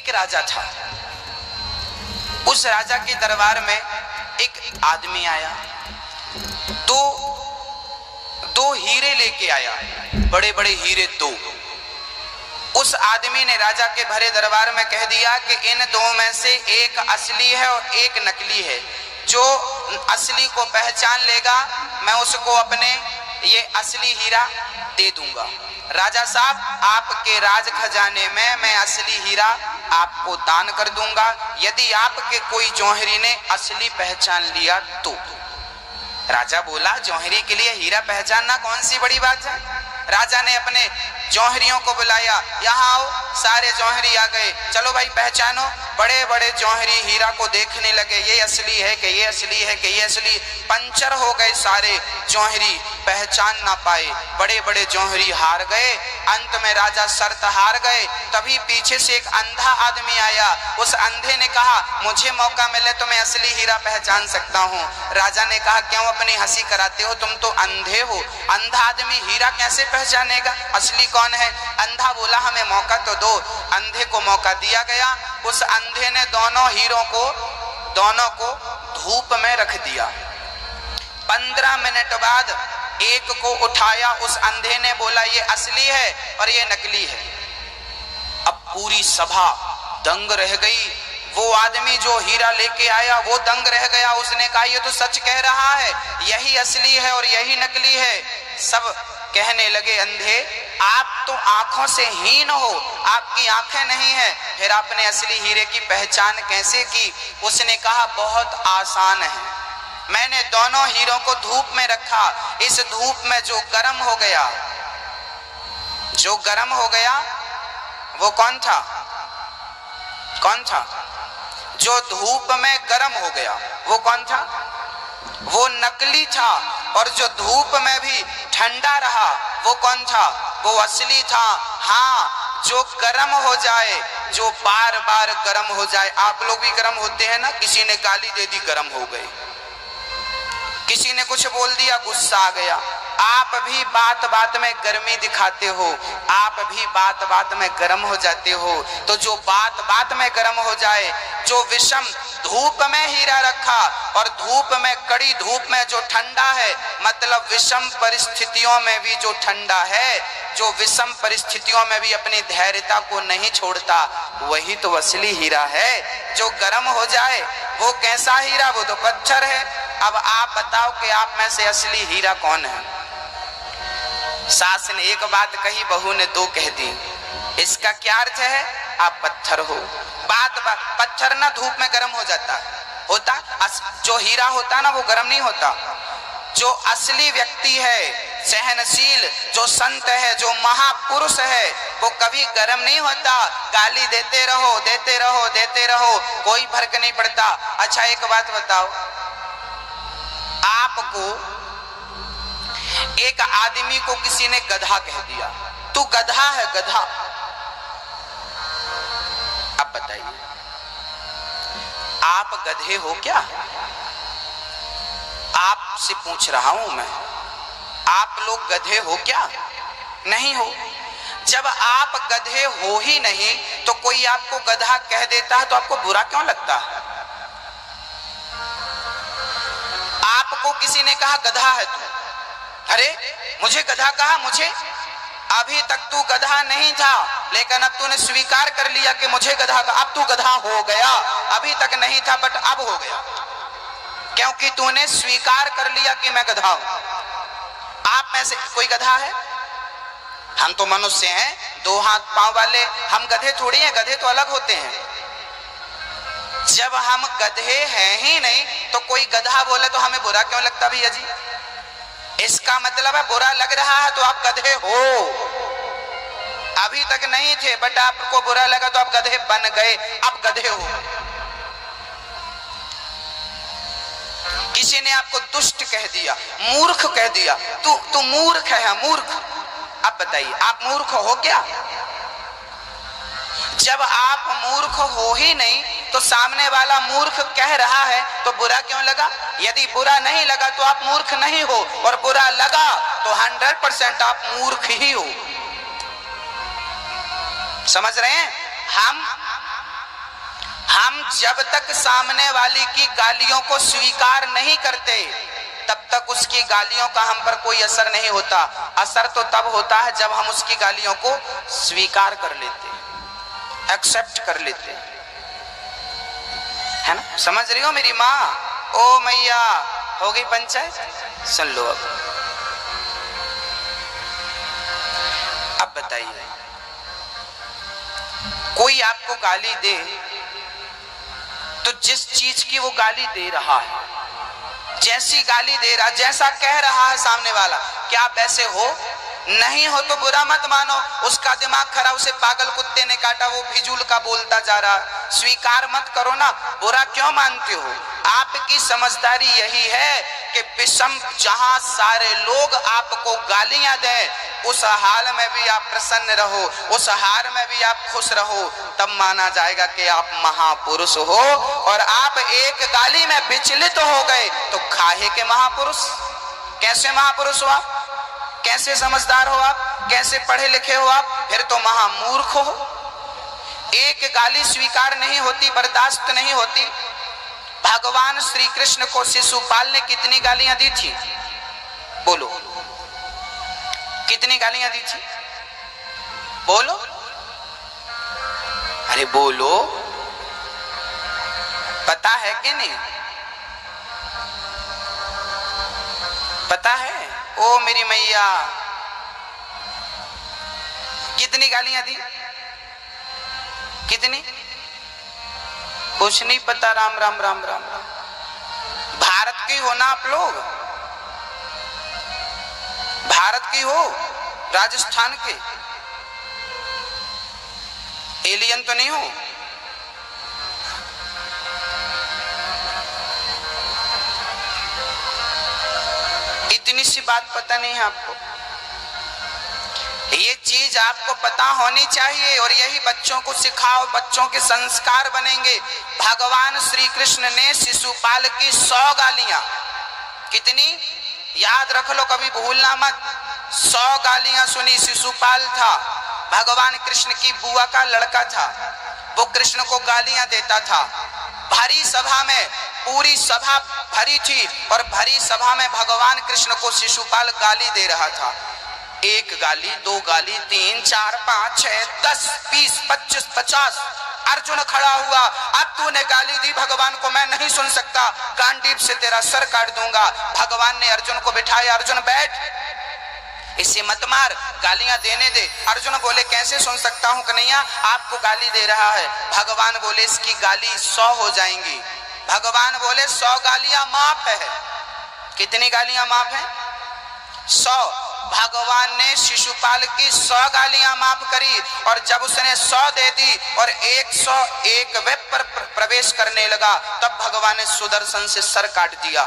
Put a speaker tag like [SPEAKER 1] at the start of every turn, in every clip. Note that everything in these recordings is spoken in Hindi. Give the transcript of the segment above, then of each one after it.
[SPEAKER 1] एक राजा था, उस राजा के दरबार में एक आदमी आया, दो हीरे लेके आया, बड़े बड़े हीरे दो। उस आदमी ने राजा के भरे दरबार में कह दिया कि इन दो में से एक असली है और एक नकली है, जो असली को पहचान लेगा मैं उसको अपने ये असली हीरा दे दूंगा। राजा साहब, आपके राज खजाने में मैं असली हीरा आपको दान कर दूंगा, यदि आपके कोई जौहरी ने असली पहचान लिया तो। राजा बोला, जौहरी के लिए हीरा पहचानना कौन सी बड़ी बात है। राजा ने अपने जौहरियों को बुलाया, यहाँ आओ। सारे जौहरी आ गए, चलो भाई पहचानो। बड़े बड़े जौहरी हीरा को देखने लगे, ये असली है कि ये असली है कि ये असली। पंचर हो गए सारे जौहरी, पहचान ना पाए। बड़े बड़े जौहरी हार गए, अंत में राजा शर्त हार गए। तभी पीछे से एक अंधा आदमी आया, उस अंधे ने कहा, मुझे मौका मिले तो मैं असली हीरा पहचान सकता हूँ। राजा ने कहा, क्यों अपनी हंसी कराते हो, तुम तो अंधे हो, अंधा आदमी हीरा कैसे पहचानेगा, असली कौन है। अंधा बोला, हमें मौका तो दो। अंधे को मौका दिया गया। उस अंधे ने दोनों हीरों को धूप में रख दिया। 15 मिनट बाद एक को उठाया, उस अंधे ने बोला ये असली है और ये नकली है। अब पूरी सभा दंग रह गई। वो आदमी जो हीरा लेके आया वो दंग रह गया, उसने कहा ये तो सच कह रहा है, यही असली है और यही नकली है। सब कहने लगे, अंधे आप तो आंखों से हीन हो, आपकी आंखें नहीं है, फिर आपने असली हीरे की पहचान कैसे की। उसने कहा, बहुत आसान है, मैंने दोनों हीरों को धूप में रखा, इस धूप में जो गर्म हो गया वो कौन था जो धूप में गर्म हो गया वो कौन था, वो नकली था। और जो धूप में भी ठंडा रहा वो कौन था, वो असली था। हाँ, जो गर्म हो जाए, जो बार बार गर्म हो जाए। आप लोग भी गर्म होते हैं ना, किसी ने गाली दे दी गर्म हो गए, किसी ने कुछ बोल दिया गुस्सा आ गया। आप भी बात बात में गर्मी दिखाते हो, आप भी बात बात में गर्म हो जाते हो। तो जो बात बात में गर्म हो जाए, जो विषम धूप में हीरा रखा और धूप में, कड़ी धूप में जो ठंडा है, मतलब विषम परिस्थितियों में भी जो ठंडा है, जो विषम परिस्थितियों में भी अपनी धैर्यता को नहीं छोड़ता, वही तो असली हीरा है। जो गर्म हो जाए वो कैसा हीरा, वो तो पत्थर है। अब आप बताओ कि आप में से असली हीरा कौन है। सास ने एक बात कही, बहू ने दो कह दी। इसका क्या अर्थ है, आप पत्थर हो। पत्थर ना धूप में गर्म हो जाता होता, जो हीरा होता ना वो गर्म नहीं होता। जो असली व्यक्ति है, सहनशील, जो संत है, जो महापुरुष है, वो कभी गर्म नहीं होता। गाली देते रहो, देते रहो, देते रहो, कोई फर्क नहीं पड़ता। अच्छा एक बात बताओ, आपको एक आदमी को किसी ने गधा कह दिया, तू गधा है, गधा। अब बताइए, आप गधे हो क्या? आपसे पूछ रहा हूं मैं, आप लोग गधे हो क्या? नहीं हो। जब आप गधे हो ही नहीं तो कोई आपको गधा कह देता है तो आपको बुरा क्यों लगता है? आपको किसी ने कहा गधा है तू, अरे मुझे गधा कहा, मुझे, अभी तक तू गधा नहीं था, लेकिन अब तूने स्वीकार कर लिया कि मुझे गधा कहा, अब तू गधा हो गया। अभी तक नहीं था बट अब हो गया, क्योंकि तूने स्वीकार कर लिया कि मैं गधा हूं। आप में से कोई गधा है? हम तो मनुष्य हैं, दो हाथ पांव वाले, हम गधे थोड़ी हैं, गधे तो अलग होते हैं। जब हम गधे हैं ही नहीं तो कोई गधा बोले तो हमें बुरा क्यों लगता भैया जी? इसका मतलब है बुरा लग रहा है तो आप गधे हो। अभी तक नहीं थे बट आपको बुरा लगा तो आप गधे बन गए, अब गधे हो। किसी ने आपको दुष्ट कह दिया, मूर्ख कह दिया, तू मूर्ख है, मूर्ख। अब बताइए, आप मूर्ख हो क्या? जब आप मूर्ख हो ही नहीं तो सामने वाला मूर्ख कह रहा है तो बुरा क्यों लगा? यदि बुरा नहीं लगा तो आप मूर्ख नहीं हो, और बुरा लगा तो 100% आप मूर्ख ही हो। समझ रहे हैं? हम जब तक सामने वाली की गालियों को स्वीकार नहीं करते तब तक उसकी गालियों का हम पर कोई असर नहीं होता। असर तो तब होता है जब हम उसकी गालियों को स्वीकार कर लेते, एक्सेप्ट कर लेते, है ना। समझ रही हो मेरी माँ? ओ मैया, हो गई पंचायत? सुन लो अब बताइए, कोई आपको गाली दे तो जिस चीज की वो गाली दे रहा है, जैसी गाली दे रहा, जैसा कह रहा है सामने वाला, क्या आप ऐसे हो? नहीं हो तो बुरा मत मानो, उसका दिमाग खराब, उसे पागल कुत्ते ने काटा, वो फिजूल का बोलता जा रहा, स्वीकार मत करो ना, बुरा क्यों मानते हो? आपकी समझदारी यही है कि विषम जहां सारे लोग आपको गालियां दें उस हाल में भी आप प्रसन्न रहो, उस हाल में भी आप खुश रहो, तब माना जाएगा कि आप महापुरुष हो। और आप एक गाली में विचलित हो गए तो काहे के महापुरुष? कैसे महापुरुष हो आप? कैसे समझदार हो आप? कैसे पढ़े लिखे हो आप? फिर तो महामूर्ख हो। एक गाली स्वीकार नहीं होती, बर्दाश्त नहीं होती। भगवान श्री कृष्ण को शिशुपाल ने कितनी गालियां दी थी? बोलो, कितनी गालियां दी थी? बोलो, अरे बोलो, पता है कि नहीं? पता है? ओ मेरी मैया, कितनी गालियां दी? कितनी? कुछ नहीं पता। राम राम राम राम राम। भारत की हो ना आप लोग? भारत की हो? राजस्थान के? एलियन तो नहीं हो? इतनी सी बात पता नहीं है आपको? ये चीज आपको पता होनी चाहिए और यही बच्चों को सिखाओ, बच्चों के संस्कार बनेंगे। भगवान श्री कृष्ण ने शिशुपाल की 100 गालियां, कितनी? याद रख लो, कभी भूलना मत। 100 गालियां सुनी। शिशुपाल था भगवान कृष्ण की बुआ का लड़का था, वो कृष्ण को गालियां देता था। भरी सभा में, पूरी सभा भरी थी और भरी सभा में भगवान कृष्ण को शिशुपाल गाली दे रहा था। 1 गाली, 2 गाली, 3, 4, 5, 6, 10, 20, 25, 50। अर्जुन खड़ा हुआ, अब तूने गाली दी भगवान को, मैं नहीं सुन सकता, गांडीव से तेरा सर काट दूंगा। भगवान ने अर्जुन को बिठाया, अर्जुन बैठ, इसे मत मार, गालियां देने दे। अर्जुन बोले कैसे सुन सकता हूं कन्हैया, आपको गाली दे रहा है। भगवान बोले इसकी गाली 100 हो जाएंगी। भगवान बोले 100 गालियां माफ है। कितनी गालियां माफ है? 100। भगवान ने शिशुपाल की 100 गालियां माफ करी और जब उसने 100 दे दी और 101 वेब पर प्रवेश करने लगा, तब भगवान ने सुदर्शन से सर काट दिया।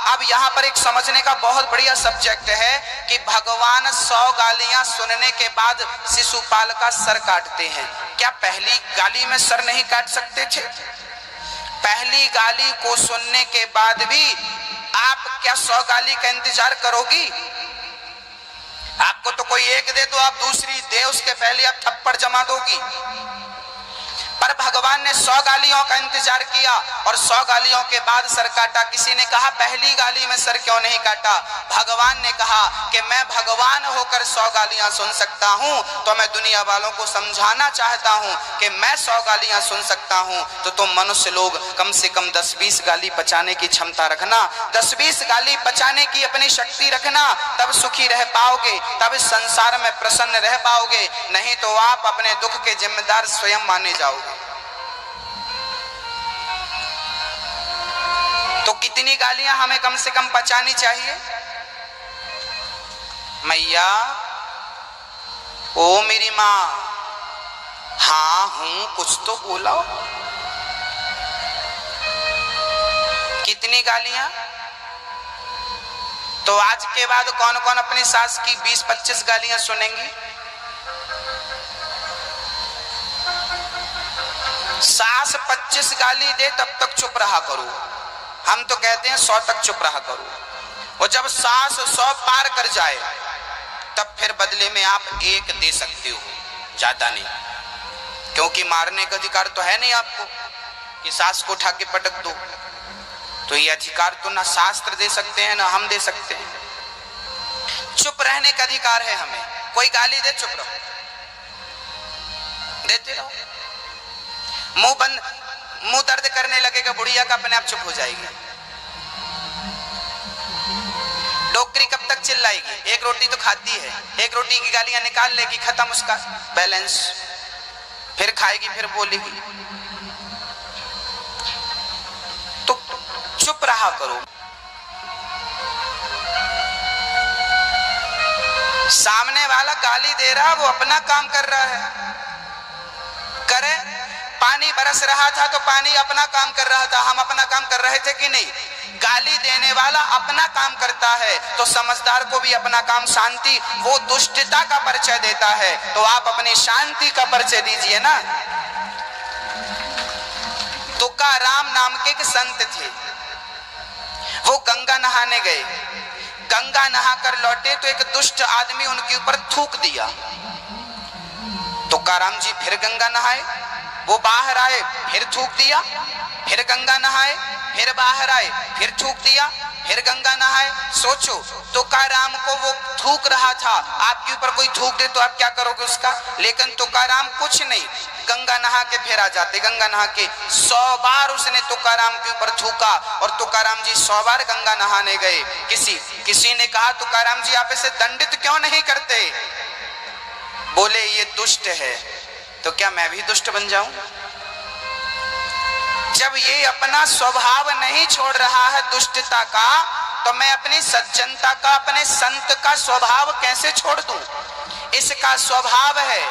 [SPEAKER 1] अब यहाँ पर एक समझने का बहुत बढ़िया सब्जेक्ट है कि भगवान 100 गालियां सुनने के बाद शिशुपाल का सर काटते हैं। क्या पहली गाली में सर नहीं काट सकते थे? पहली गाली को सुनने के बाद भी आप क्या 100 गाली का इंतजार करोगी? आपको तो कोई एक दे तो आप दूसरी दे, उसके पहले आप थप्पड़ जमा दोगी। पर भगवान ने 100 गालियों का इंतजार किया और 100 गालियों के बाद सर काटा। किसी ने कहा पहली गाली में सर क्यों नहीं काटा? भगवान ने कहा कि मैं भगवान होकर 100 गालियां सुन सकता हूं, तो मैं दुनिया वालों को समझाना चाहता हूं कि मैं 100 गालियां सुन सकता हूं, तो तुम मनुष्य लोग कम से कम 10-20 गाली पचाने की क्षमता रखना, 10-20 गाली पचाने की अपनी शक्ति रखना, तब सुखी रह पाओगे, तब इस संसार में प्रसन्न रह पाओगे। नहीं तो आप अपने दुख के जिम्मेदार स्वयं माने जाओगे। तो कितनी गालियां हमें कम से कम पचानी चाहिए? मैया, ओ मेरी माँ, हाँ हूं, कुछ तो बोला। कितनी गालियां? तो आज के बाद कौन कौन अपनी सास की 20-25 गालियां सुनेंगी? सास 25 गाली दे तब तक चुप रहा करो। हम तो कहते हैं 100 तक चुप रहा करो, और जब सास 100 पार कर जाए तब फिर बदले में आप 1 दे सकते हो, ज्यादा नहीं, क्योंकि मारने का अधिकार तो है नहीं आपको। कि सास को उठा के पटक दो, तो ये अधिकार तो ना शास्त्र दे सकते हैं ना हम दे सकते हैं। चुप रहने का अधिकार है हमें। कोई गाली दे चुप रहो, देते रहो। मुंह दर्द करने लगेगा बुढ़िया का, अपने आप चुप हो जाएगी। डोकरी कब तक चिल्लाएगी? एक रोटी तो खाती है, एक रोटी की गालियां निकाल लेगी, खत्म उसका बैलेंस। फिर खाएगी, फिर बोलेगी। तो चुप रहा करो। सामने वाला गाली दे रहा, वो अपना काम कर रहा है, करे। पानी बरस रहा था तो पानी अपना काम कर रहा था, हम अपना काम कर रहे थे कि नहीं? गाली देने वाला अपना काम करता है तो समझदार को भी अपना काम शांति, वो दुष्टता का परिचय देता है, तो आप अपनी शांति का परिचय दीजिए ना। तुकाराम नाम के एक संत थे, वो गंगा नहाने गए। गंगा नहाकर लौटे तो एक दुष्ट आदमी उनके ऊपर थूक दिया। तुकाराम जी फिर गंगा नहाए, वो बाहर आए, फिर थूक दिया। फिर गंगा नहाए, फिर बाहर आए, फिर थूक दिया, फिर गंगा नहाए। सोचो, तुकाराम को वो थूक रहा था, आपके ऊपर कोई थूक दे तो आप क्या करोगे उसका? लेकिन तुकाराम कुछ नहीं, गंगा नहा के फिर आ जाते। गंगा नहा के 100 बार उसने तुकाराम के ऊपर थूका और तुकाराम जी 100 बार गंगा नहाने गए। किसी ने कहा, तुकाराम जी आप इसे दंडित क्यों नहीं करते? बोले ये दुष्ट है। तो क्या मैं भी दुष्ट बन जाऊं? जब ये अपना स्वभाव नहीं छोड़ रहा है दुष्टता का, तो मैं अपनी सज्जनता का, अपने संत का स्वभाव कैसे छोड़ दूं? इसका स्वभाव है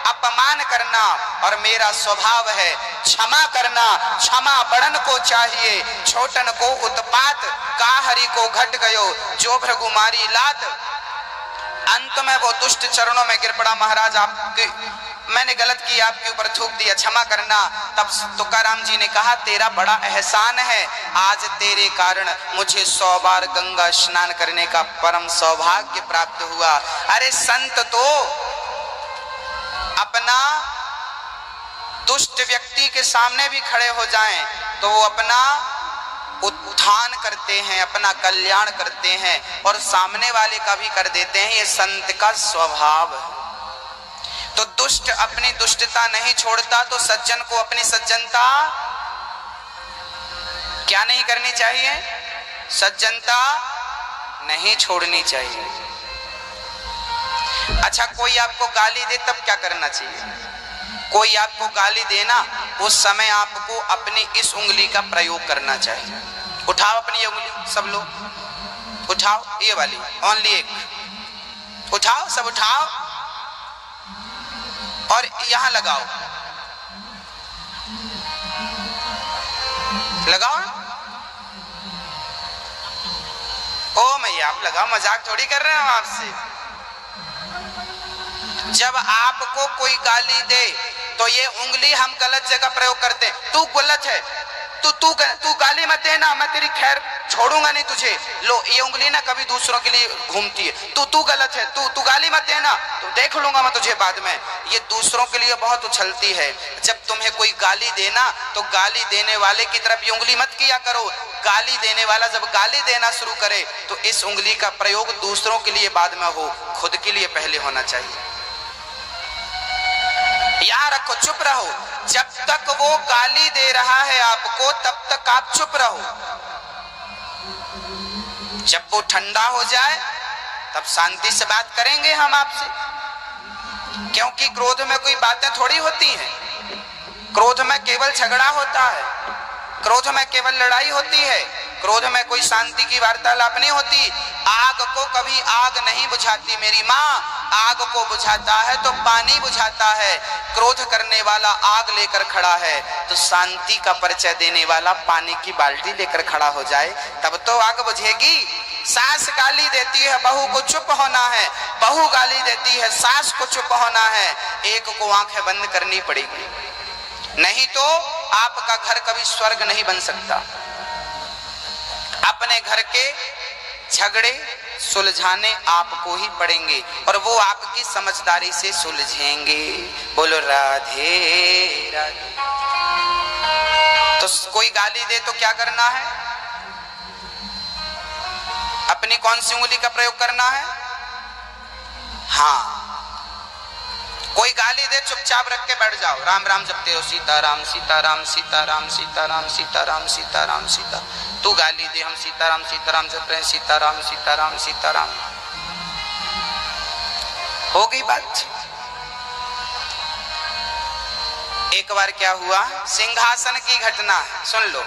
[SPEAKER 1] अपमान करना और मेरा स्वभाव है क्षमा करना। क्षमा बड़न को चाहिए, छोटन को उत्पात, काहरी को घट गयो जो भृगुमारी लात। अंत में वो दुष्ट चरणों में गिर पड़ा, महाराज आपके, मैंने गलत किया, आपके ऊपर थूक दिया, क्षमा करना। तब तुकाराम जी ने कहा, तेरा बड़ा एहसान है, आज तेरे कारण मुझे 100 बार गंगा स्नान करने का परम सौभाग्य प्राप्त हुआ। अरे संत तो अपना दुष्ट व्यक्ति के सामने भी खड़े हो जाएं तो वो अपना उत्थान करते हैं, अपना कल्याण करते हैं और सामने वाले का भी कर देते हैं। ये संत का स्वभाव है। तो दुष्ट अपनी दुष्टता नहीं छोड़ता तो सज्जन को अपनी सज्जनता क्या नहीं करनी चाहिए? सज्जनता नहीं छोड़नी चाहिए। अच्छा, कोई आपको गाली दे तब क्या करना चाहिए? कोई आपको गाली देना, उस समय आपको अपनी इस उंगली का प्रयोग करना चाहिए। उठाओ अपनी ये उंगली, सब लोग उठाओ, ये वाली, ओनली एक उठाओ, सब उठाओ और यहां लगाओ, लगाओ। ओ मैया, आप लगाओ, मजाक थोड़ी कर रहे हैं हम आपसे। जब आपको कोई गाली दे तो ये उंगली हम गलत जगह प्रयोग करते हैं। तू गलत है, तू गाली मत देना, मैं तेरी खैर छोड़ूंगा नहीं तुझे। लो, ये उंगली ना कभी दूसरों के लिए घूमती है। तू गलत है, तू गाली मत देना, तो देख लूंगा मैं तुझे बाद में। ये दूसरों के लिए बहुत उछलती है। जब तुम्हें कोई गाली देना तो गाली देने वाले की तरफ ये उंगली मत किया करो। गाली देने वाला जब गाली देना शुरू करे तो इस उंगली का प्रयोग दूसरों के लिए बाद में हो, खुद के लिए पहले होना चाहिए। याद रखो, चुप रहो। जब तक वो गाली दे रहा है आपको तब तक आप चुप रहो। जब वो ठंडा हो जाए तब शांति से बात करेंगे हम आपसे, क्योंकि क्रोध में कोई बातें थोड़ी होती हैं। क्रोध में केवल झगड़ा होता है, क्रोध में केवल लड़ाई होती है, क्रोध में कोई शांति की वार्तालाप नहीं होती। आग को कभी आग नहीं बुझाती मेरी माँ, आग को बुझाता है तो पानी बुझाता है। क्रोध करने वाला आग लेकर खड़ा है तो शांति का परिचय देने वाला पानी की बाल्टी लेकर खड़ा हो जाए, तब तो आग बुझेगी। सास गाली देती है, बहू को चुप होना है, बहू गाली देती है, सास को चुप होना है। एक को आंखें बंद करनी पड़ेगी, नहीं तो आपका घर कभी स्वर्ग नहीं बन सकता। अपने घर के झगड़े सुलझाने आपको ही पड़ेंगे और वो आपकी समझदारी से सुलझेंगे। बोलो राधे राधे। तो कोई गाली दे तो क्या करना है? अपनी कौन सी उंगली का प्रयोग करना है? हाँ, कोई गाली दे चुपचाप रख के बैठ जाओ, राम राम जपते रहो, सीताराम सीताराम सीताराम सीताराम सीताराम सीताराम सीता। तू गाली दे, हम सीताराम सीताराम जप रहे हैं, सीताराम सीताराम सीताराम। हो गई बात। एक बार क्या हुआ, सिंहासन की घटना है, सुन लो।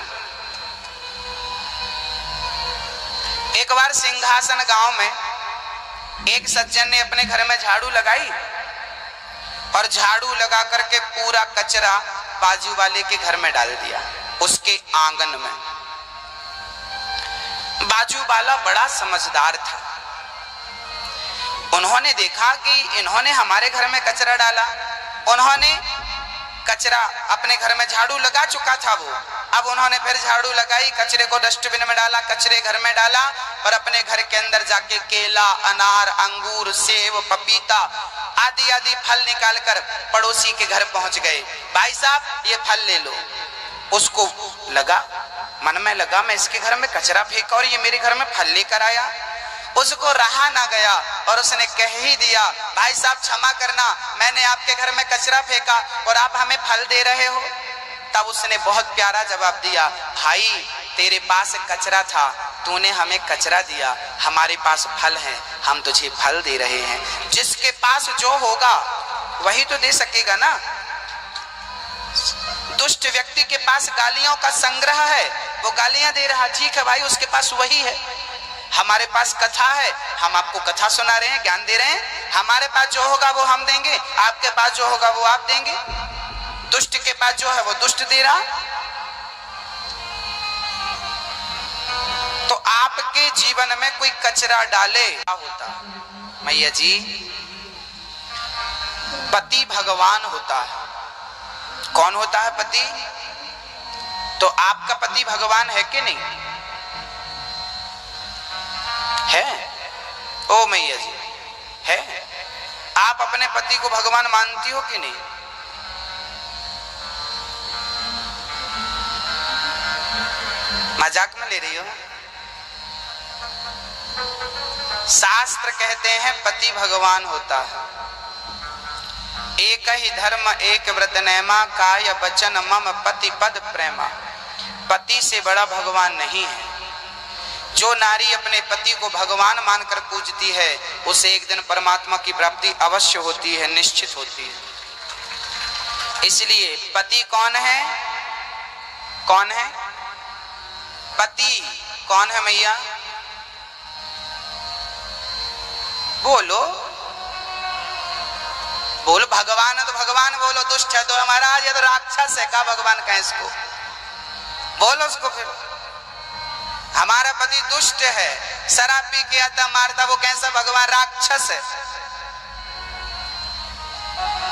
[SPEAKER 1] एक बार सिंहासन गांव में एक सज्जन ने अपने घर में झाड़ू लगाई और झाड़ू लगा करके पूरा कचरा बाजू वाले के घर में डाल दिया, उसके आंगन में। बाजू वाला बड़ा समझदार था, उन्होंने देखा कि इन्होंने हमारे घर में कचरा डाला। उन्होंने कचरा अपने घर में झाड़ू लगा चुका था वो, अब उन्होंने फिर झाड़ू लगाई, कचरे को डस्टबिन में डाला, कचरे घर में डाला और अपने घर के अंदर जाके केला, अनार, अंगूर, सेब, पपीता आदि आदि फल निकालकर पड़ोसी के घर पहुंच गए। भाई साहब ये फल ले लो। उसको लगा, मन में लगा मैं इसके घर में कचरा फेंका और ये मेरे घर में फल लेकर आया। उसको रहा ना गया और उसने कह ही दिया, भाई साहब क्षमा करना, मैंने आपके घर में कचरा फेंका और आप हमें फल दे रहे हो। तब उसने बहुत प्यारा जवाब दिया, भाई तेरे पास कचरा था, तूने हमें कचरा दिया, हमारे पास फल है, हम तुझे फल दे रहे हैं। जिसके पास जो होगा वही तो दे सकेगा ना। दुष्ट व्यक्ति के पास गालियों का संग्रह है, वो गालियां दे रहा, ठीक है भाई उसके पास वही है। हमारे पास कथा है, हम आपको कथा सुना रहे हैं, ज्ञान दे रहे हैं। हमारे पास जो होगा वो हम देंगे, आपके पास जो होगा वो आप देंगे। दुष्ट के पास जो है वो दुष्ट दे रहा। तो आपके जीवन में कोई कचरा डाले, क्या होता? मैया जी, पति भगवान होता है। कौन होता है? पति। तो आपका पति भगवान है कि नहीं है? ओ मैया जी, है। आप अपने पति को भगवान मानती हो कि नहीं? मजाक में ले रही हो? शास्त्र कहते हैं पति भगवान होता है। एक ही धर्म एक व्रत नेमा, काय वचन मम पति पद प्रेमा। पति से बड़ा भगवान नहीं है। जो नारी अपने पति को भगवान मानकर पूजती है उसे एक दिन परमात्मा की प्राप्ति अवश्य होती है, निश्चित होती है। इसलिए पति कौन है? कौन है पति? कौन है मैया? बोलो बोलो। भगवान है तो भगवान बोलो, दुष्ट है तो हमारा आज, ये तो राक्षस है, का भगवान कहें इसको? बोलो उसको फिर। हमारा पति दुष्ट है, शराब पी के आता, मारता, वो कैसा भगवान? राक्षस है।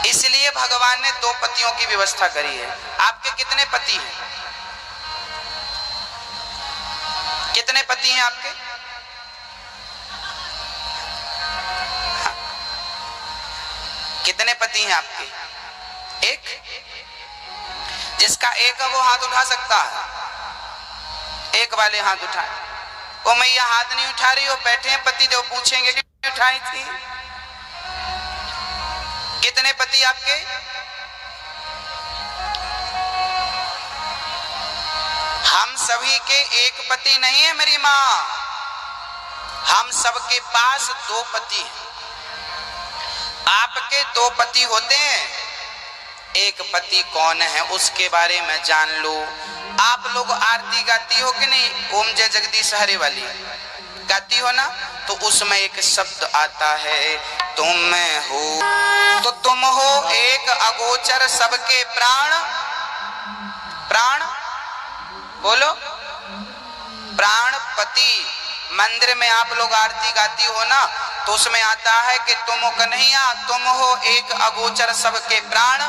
[SPEAKER 1] इसलिए भगवान ने दो पतियों की व्यवस्था करी है। आपके कितने पति हैं? कितने पति हैं आपके? कितने पति हैं आपके? एक। जिसका एक है वो हाथ उठा सकता है, एक वाले हाथ उठाए। वो मैया हाथ नहीं उठा रही हो, बैठे हैं पति देव, पूछेंगे कि उठाई थी। कितने पति आपके? हम सभी के एक पति नहीं है मेरी माँ, हम सबके पास दो पति हैं। आपके दो पति होते हैं, एक पति कौन है उसके बारे में जान लो। आप लोग आरती गाती हो कि नहीं? ओम जय जगदीश हरे वाली गाती हो ना? तो उसमें एक शब्द आता है, तुम हो तो तुम हो एक अगोचर सबके प्राण। प्राण बोलो, प्राणपति। मंदिर में आप लोग आरती गाती हो ना, तो उसमें आता है कि तुम कन्हैया तुम हो एक अगोचर सबके प्राण।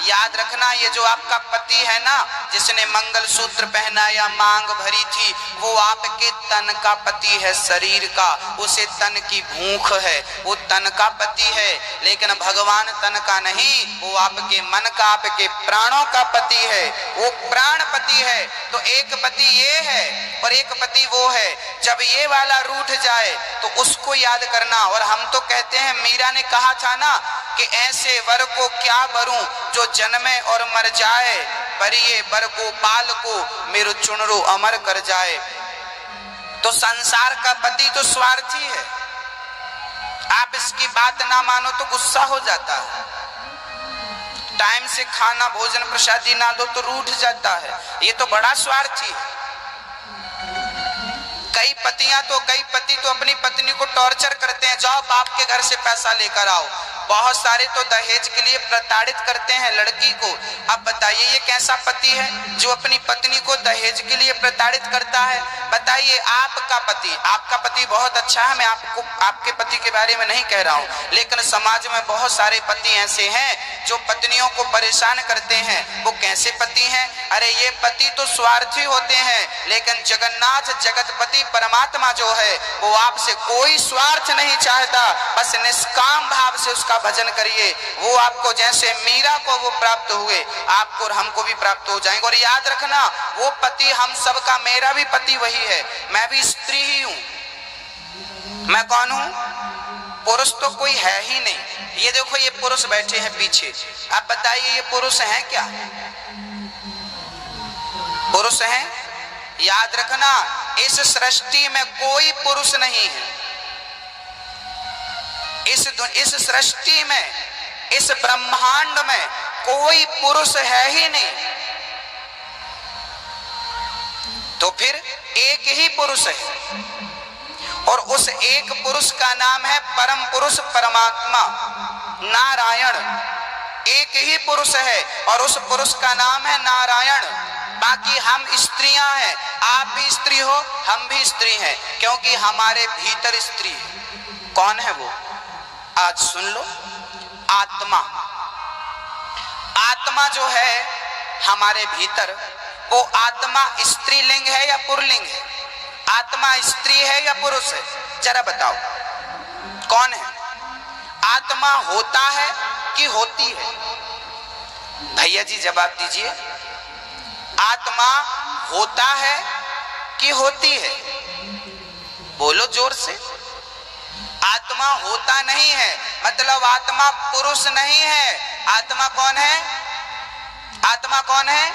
[SPEAKER 1] याद रखना, ये जो आपका पति है ना, जिसने मंगलसूत्र पहनाया, मांग भरी थी, वो आपके तन का पति है, शरीर का, उसे तन की भूख है, वो तन का पति है। लेकिन भगवान तन का नहीं, वो आपके मन का, आपके प्राणों का पति है, वो प्राण पति है। तो एक पति ये है और एक पति वो है। जब ये वाला रूठ जाए तो उसको याद करना। और हम तो कहते हैं, मीरा ने कहा था ना कि ऐसे वर को क्या वरूं जो जन्मे और मर जाए, परिये वर गोपाल को मेरो चुनरो अमर कर जाए। तो संसार का पति तो स्वार्थी है, आप इसकी बात ना मानो तो गुस्सा हो जाता है, टाइम से खाना भोजन प्रसादी ना दो तो रूठ जाता है, ये तो बड़ा स्वार्थी है। कई पति तो अपनी पत्नी को टॉर्चर करते हैं, जाओ बाप के घर से पैसा लेकर आओ। बहुत सारे तो दहेज के लिए प्रताड़ित करते हैं लड़की को। अब बताइए ये कैसा पति है जो अपनी पत्नी को दहेज के लिए प्रताड़ित करता है? बताइए आपका पति बहुत अच्छा है, मैं आपको आपके पति के बारे में नहीं कह रहा हूँ, लेकिन समाज में बहुत सारे पति ऐसे हैं जो पत्नियों को परेशान करते हैं। वो कैसे पति हैं? अरे ये पति तो स्वार्थी होते हैं, लेकिन जगन्नाथ जगतपति परमात्मा जो है वो आपसे कोई स्वार्थ नहीं चाहता, बस निष्काम भाव से उसका भजन करिए। वो आपको जैसे मीरा को वो प्राप्त हुए, आपको और हमको भी प्राप्त हो जाएंगे। और याद रखना, वो पति हम सबका, मेरा भी पति वही है, मैं भी स्त्री ही हूं। मैं कौन हूं? पुरुष तो कोई है ही नहीं। ये देखो, ये पुरुष बैठे हैं पीछे, आप बताइए ये पुरुष हैं क्या? पुरुष हैं? याद रखना, इस सृष्टि में कोई पुरुष नहीं है। इस सृष्टि में, इस ब्रह्मांड में कोई पुरुष है ही नहीं। तो फिर एक ही पुरुष है, और उस एक पुरुष का नाम है परम पुरुष परमात्मा नारायण। एक ही पुरुष है और उस पुरुष का नाम है नारायण। बाकी हम स्त्रियां हैं, आप भी स्त्री हो, हम भी स्त्री हैं, क्योंकि हमारे भीतर स्त्री है। कौन है वो? आज सुन लो, आत्मा। आत्मा जो है हमारे भीतर, वो आत्मा स्त्रीलिंग है या पुल्लिंग है? आत्मा स्त्री है या पुरुष है? जरा बताओ कौन है? आत्मा होता है कि होती है? भैया जी जवाब दीजिए, आत्मा होता है कि होती है? बोलो जोर से। आत्मा होता नहीं है, मतलब आत्मा पुरुष नहीं है। आत्मा कौन है? आत्मा कौन है?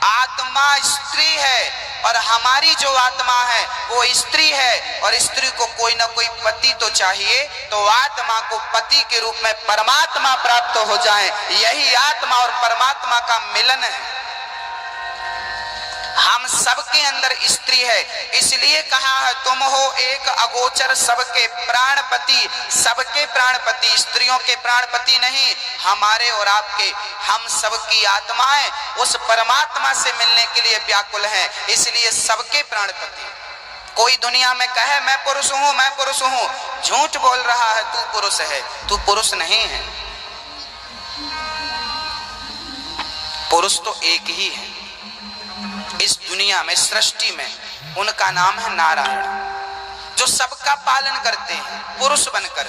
[SPEAKER 1] आत्मा स्त्री है, और हमारी जो आत्मा है वो स्त्री है, और स्त्री को कोई ना कोई पति तो चाहिए, तो आत्मा को पति के रूप में परमात्मा प्राप्त हो जाए। यही आत्मा और परमात्मा का मिलन है। हम सबके अंदर स्त्री है, इसलिए कहा है तुम हो एक अगोचर सबके प्राणपति। सबके प्राणपति, स्त्रियों के प्राणपति नहीं, हमारे और आपके, हम सबकी आत्माएं उस परमात्मा से मिलने के लिए व्याकुल हैं, इसलिए सबके प्राणपति। कोई दुनिया में कहे मैं पुरुष हूं, मैं पुरुष हूं, झूठ बोल रहा है। तू पुरुष है, तू पुरुष नहीं है। पुरुष तो एक ही है इस दुनिया में, सृष्टि में। उनका नाम है नारायण, जो सबका पालन करते हैं पुरुष बनकर।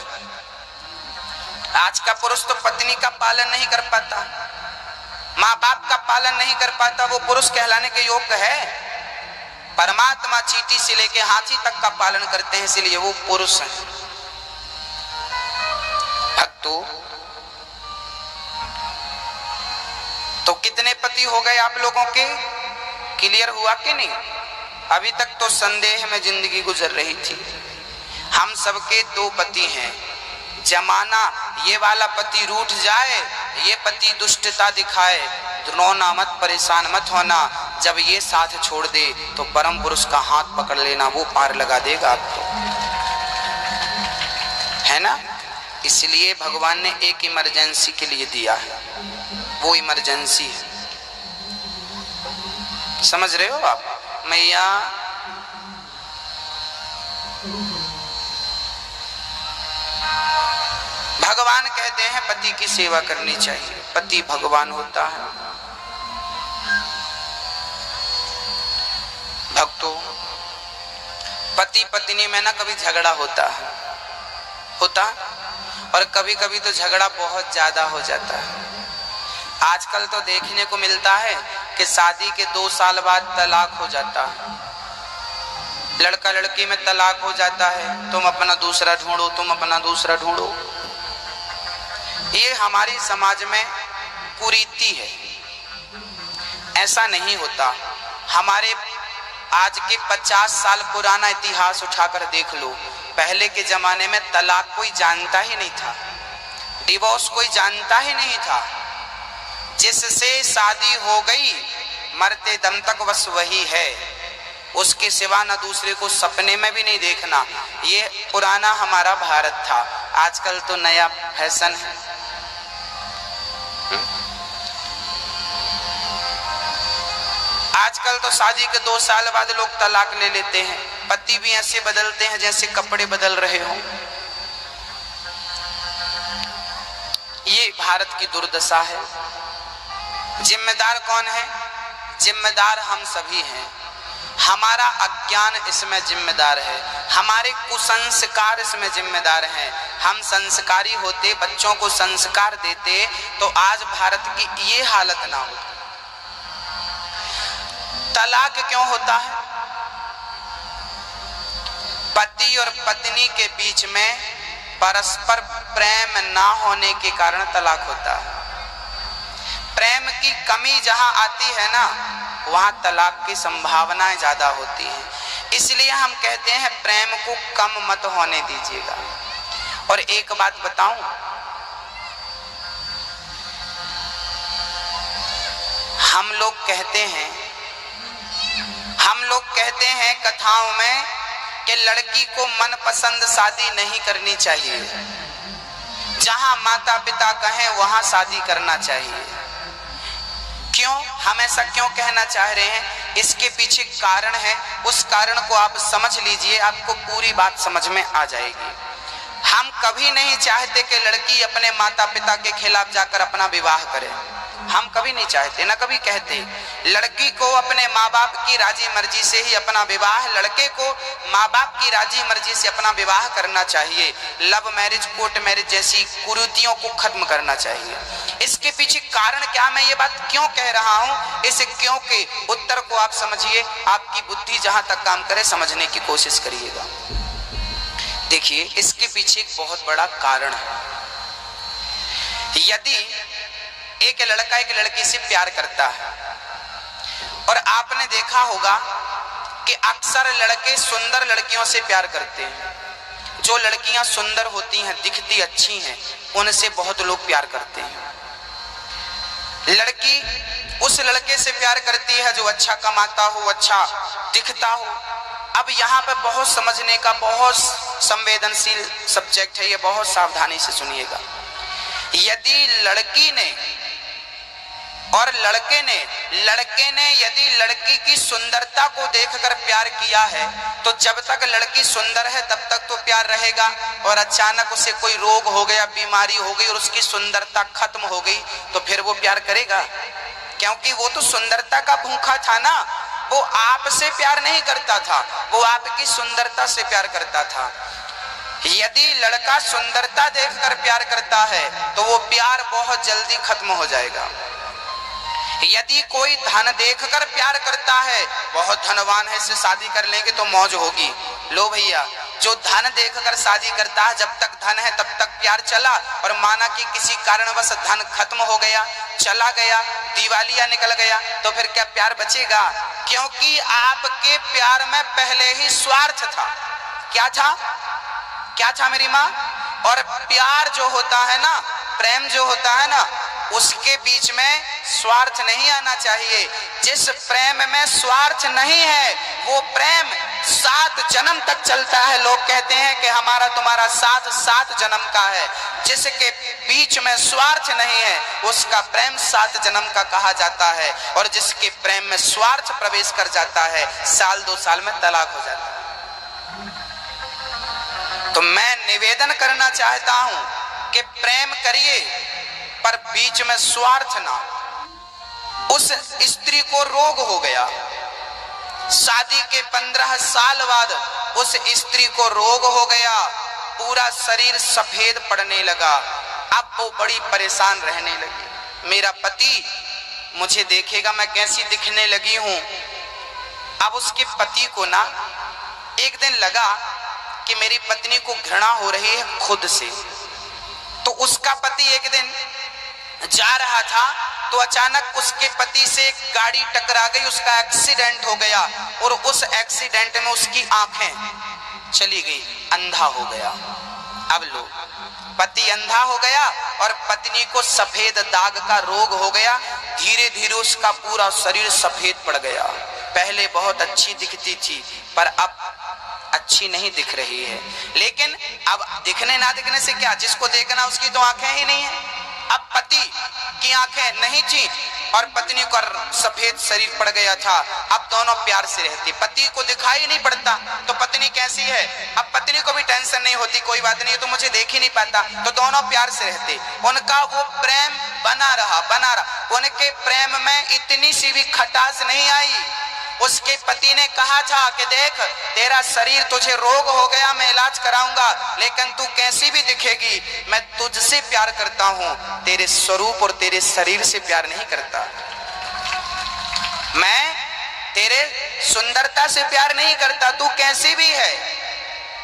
[SPEAKER 1] आज का पुरुष तो पत्नी का पालन नहीं कर पाता, माँ बाप का पालन नहीं कर पाता, वो पुरुष कहलाने के योग्य है? परमात्मा चींटी से लेके हाथी तक का पालन करते हैं, इसलिए वो पुरुष हैं। भक्तों, तो कितने पति हो गए आप लोगों के? क्लियर हुआ कि नहीं? अभी तक तो संदेह में जिंदगी गुजर रही थी। हम सबके दो पति हैं। जमाना ये वाला पति रूठ जाए, ये पति दुष्टता दिखाए, रोना मत, परेशान मत होना। जब ये साथ छोड़ दे तो परम पुरुष का हाथ पकड़ लेना, वो पार लगा देगा आपको, है ना? इसलिए भगवान ने एक इमरजेंसी के लिए दिया है, वो इमरजेंसी है। समझ रहे हो आप? मैया भगवान कहते हैं पति की सेवा करनी चाहिए। पति भगवान होता है। भक्तों, पति पत्नी में ना कभी झगड़ा होता और कभी कभी तो झगड़ा बहुत ज्यादा हो जाता है। आजकल तो देखने को मिलता है कि शादी के 2 साल बाद तलाक हो जाता है, लड़का लड़की में तलाक हो जाता है, तुम अपना दूसरा ढूंढो, तुम अपना दूसरा ढूंढो। ये हमारी समाज में कुरीति है। ऐसा नहीं होता। हमारे आज के 50 साल पुराना इतिहास उठाकर देख लो, पहले के जमाने में तलाक कोई जानता ही नहीं था, डिवोर्स कोई जानता ही नहीं था। जिससे शादी हो गई मरते दम तक बस वही है, उसके सिवा ना दूसरे को सपने में भी नहीं देखना। ये पुराना हमारा भारत था। आजकल तो नया फैशन है। आजकल तो शादी के 2 साल बाद लोग तलाक ले लेते हैं। पति भी ऐसे बदलते हैं जैसे कपड़े बदल रहे हो। ये भारत की दुर्दशा है। जिम्मेदार कौन है? जिम्मेदार हम सभी हैं। हमारा अज्ञान इसमें जिम्मेदार है, हमारे कुसंस्कार इसमें जिम्मेदार हैं। हम संस्कारी होते, बच्चों को संस्कार देते, तो आज भारत की ये हालत ना होती। तलाक क्यों होता है? पति और पत्नी के बीच में परस्पर प्रेम ना होने के कारण तलाक होता है। प्रेम की कमी जहां आती है ना, वहां तलाक की संभावनाएं ज्यादा होती हैं। इसलिए हम कहते हैं प्रेम को कम मत होने दीजिएगा। और एक बात बताऊं, हम लोग कहते हैं कथाओं में कि लड़की को मनपसंद शादी नहीं करनी चाहिए, जहां माता पिता कहें वहां शादी करना चाहिए। क्यों? हम ऐसा क्यों कहना चाह रहे हैं? इसके पीछे कारण है। उस कारण को आप समझ लीजिए, आपको पूरी बात समझ में आ जाएगी। हम कभी नहीं चाहते कि लड़की अपने माता पिता के खिलाफ जाकर अपना विवाह करे। हम कभी नहीं चाहते, ना कभी कहते। लड़की को अपने माँ बाप की राजी मर्जी से ही अपना विवाह, लड़के को माँ बाप की राजी मर्जी से अपना विवाह करना चाहिए। लव मैरिज, कोर्ट मैरिज जैसी कुरीतियों को खत्म करना चाहिए। इसके पीछे कारण क्या, मैं ये बात क्यों कह रहा हूं, इस क्यों के उत्तर को आप समझिए। आपकी बुद्धि जहां तक काम करे समझने की कोशिश करिएगा। देखिए, इसके पीछे एक बहुत बड़ा कारण है। यदि एक लड़का एक लड़की से प्यार करता है, और आपने देखा होगा कि अक्सर लड़के सुंदर लड़कियों से प्यार करते हैं। जो लड़कियां सुंदर होती हैं, दिखती अच्छी हैं, उनसे बहुत लोग प्यार करते हैं। लड़की उस लड़के से प्यार करती है जो अच्छा कमाता हो, अच्छा दिखता हो। अब यहाँ पे बहुत समझने का, बहुत संवेदनशील सब्जेक्ट है, ये बहुत सावधानी से सुनिएगा। यदि लड़की ने और लड़के ने यदि लड़की की सुंदरता को देखकर प्यार किया है, तो जब तक लड़की सुंदर है तब तक तो प्यार रहेगा। और अचानक उसे कोई रोग हो गया, बीमारी हो गई और उसकी सुंदरता खत्म हो गई, तो फिर वो प्यार करेगा? क्योंकि वो तो सुंदरता का भूखा था ना। वो आपसे प्यार नहीं करता था, वो आपकी सुंदरता से प्यार करता था। यदि लड़का सुंदरता देखकर प्यार करता है तो वो प्यार बहुत जल्दी खत्म हो जाएगा। यदि कोई धन देखकर प्यार करता है, बहुत धनवान है, इससे शादी कर लेंगे तो मौज होगी, लो भैया, जो धन देखकर शादी करता है, जब तक धन है तब तक प्यार चला, और माना कि किसी कारणवश धन खत्म हो गया, चला गया, दिवालिया निकल गया, तो फिर क्या प्यार बचेगा? क्योंकि आपके प्यार में पहले ही स्वार्थ था। क्या था? क्या था मेरी माँ? और प्यार जो होता है ना, प्रेम जो होता है ना, उसके बीच में स्वार्थ नहीं आना चाहिए। जिस प्रेम में स्वार्थ नहीं है वो प्रेम 7 जन्म तक चलता है। लोग कहते हैं कि हमारा तुम्हारा साथ 7 जन्म का है। जिसके बीच में स्वार्थ नहीं है उसका प्रेम 7 जन्म का कहा जाता है, और जिसके प्रेम में स्वार्थ प्रवेश कर जाता है, साल 2 साल में तलाक हो जाता है। तो मैं निवेदन करना चाहता हूं कि प्रेम करिए, पर बीच में स्वार्थ ना। उस स्त्री को रोग हो गया, शादी के 15 साल बाद उस स्त्री को रोग हो गया, पूरा शरीर सफेद पड़ने लगा। अब वो बड़ी परेशान रहने लगी, मेरा पति मुझे देखेगा मैं कैसी दिखने लगी हूं। अब उसके पति को ना एक दिन लगा कि मेरी पत्नी को घृणा हो रही है खुद से। तो उसका पति एक दिन जा रहा था तो अचानक उसके पति से एक गाड़ी टकरा गई, उसका एक्सीडेंट हो गया और उस एक्सीडेंट में उसकी आंखें चली गई, अंधा हो गया। अब लो, पति अंधा हो गया और पत्नी को सफेद दाग का रोग हो गया। धीरे धीरे उसका पूरा शरीर सफेद पड़ गया। पहले बहुत अच्छी दिखती थी पर अब अच्छी नहीं दिख रही है। लेकिन अब दिखने ना दिखने से क्या, जिसको देखना उसकी तो आंखें ही नहीं है। अब पति की आंखें नहीं थी और पत्नी का सफेद शरीर पड़ गया था। अब दोनों प्यार से रहती, पति को दिखाई नहीं पड़ता तो पत्नी कैसी है। अब पत्नी को भी टेंशन नहीं होती, कोई बात नहीं तो मुझे देख ही नहीं पाता, तो दोनों प्यार से रहते। उनका वो प्रेम बना रहा। उनके प्रेम में इतनी सी भी खटास नहीं आई। उसके पति ने कहा था कि देख, तेरा शरीर, तुझे रोग हो गया, मैं इलाज कराऊंगा, लेकिन तू कैसी भी दिखेगी, मैं तुझसे प्यार करता हूं, तेरे स्वरूप और तेरे शरीर से प्यार नहीं करता। मैं तेरे सुंदरता से प्यार नहीं करता, तू कैसी भी है,